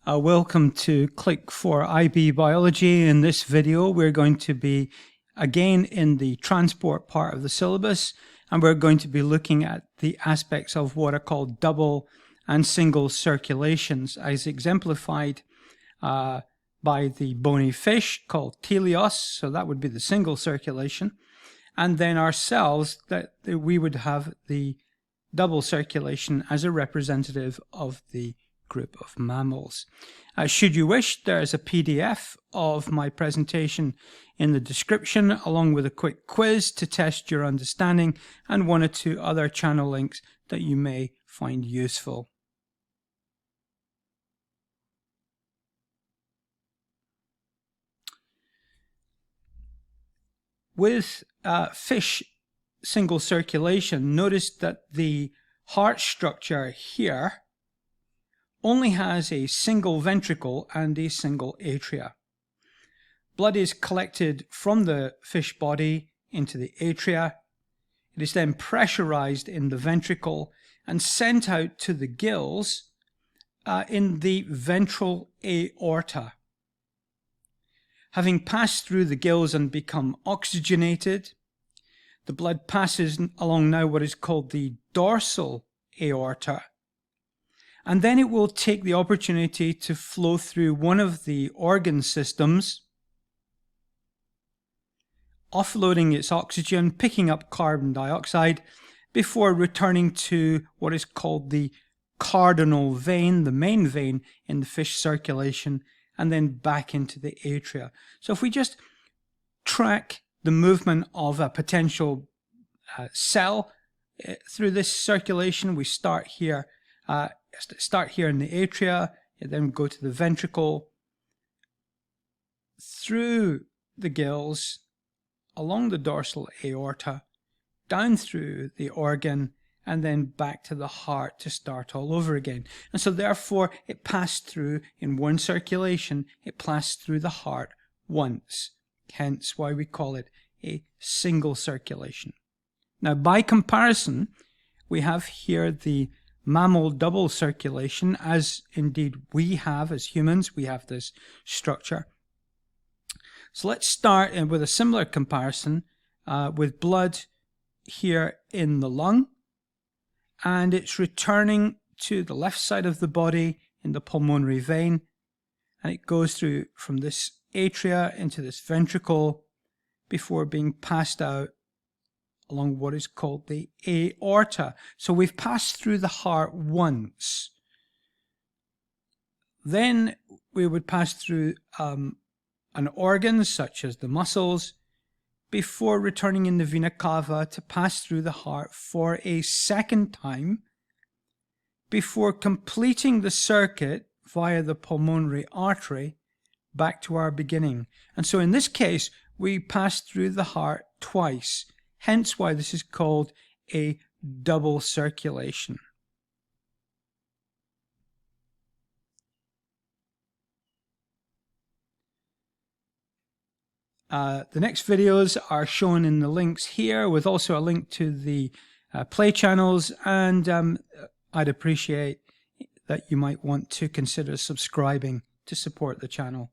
Welcome to Click for IB Biology. In this video, we're going to be again in the transport part of the syllabus, and we're going to be looking at the aspects of what are called double and single circulations, as exemplified by the bony fish called Teleost. So that would be the single circulation, and then ourselves, that we would have the double circulation as a representative of the group of mammals. Should you wish, there is a PDF of my presentation in the description, along with a quick quiz to test your understanding and one or two other channel links that you may find useful. With fish single circulation, notice that the heart structure here only has a single ventricle and a single atria. Blood is collected from the fish body into the atria. It is then pressurized in the ventricle and sent out to the gills in the ventral aorta. Having passed through the gills and become oxygenated, the blood passes along now what is called the dorsal aorta. And then it will take the opportunity to flow through one of the organ systems, offloading its oxygen, picking up carbon dioxide, before returning to what is called the cardinal vein, the main vein in the fish circulation, and then back into the atria. So if we just track the movement of a potential cell through this circulation, we start here in the atria, then go to the ventricle, through the gills, along the dorsal aorta, down through the organ, and then back to the heart to start all over again. And so therefore it passed through, in one circulation, it passed through the heart once, hence why we call it a single circulation. Now, by comparison, we have here the mammal double circulation, as indeed we have as humans. We have this structure. So let's start with a similar comparison with blood here in the lung, and it's returning to the left side of the body in the pulmonary vein, and it goes through from this atria into this ventricle before being passed out along what is called the aorta. So we've passed through the heart once. Then we would pass through an organ such as the muscles before returning in the vena cava to pass through the heart for a second time before completing the circuit via the pulmonary artery back to our beginning. And so in this case, we pass through the heart twice. Hence why this is called a double circulation. The next videos are shown in the links here, with also a link to the play channels, and I'd appreciate that you might want to consider subscribing to support the channel.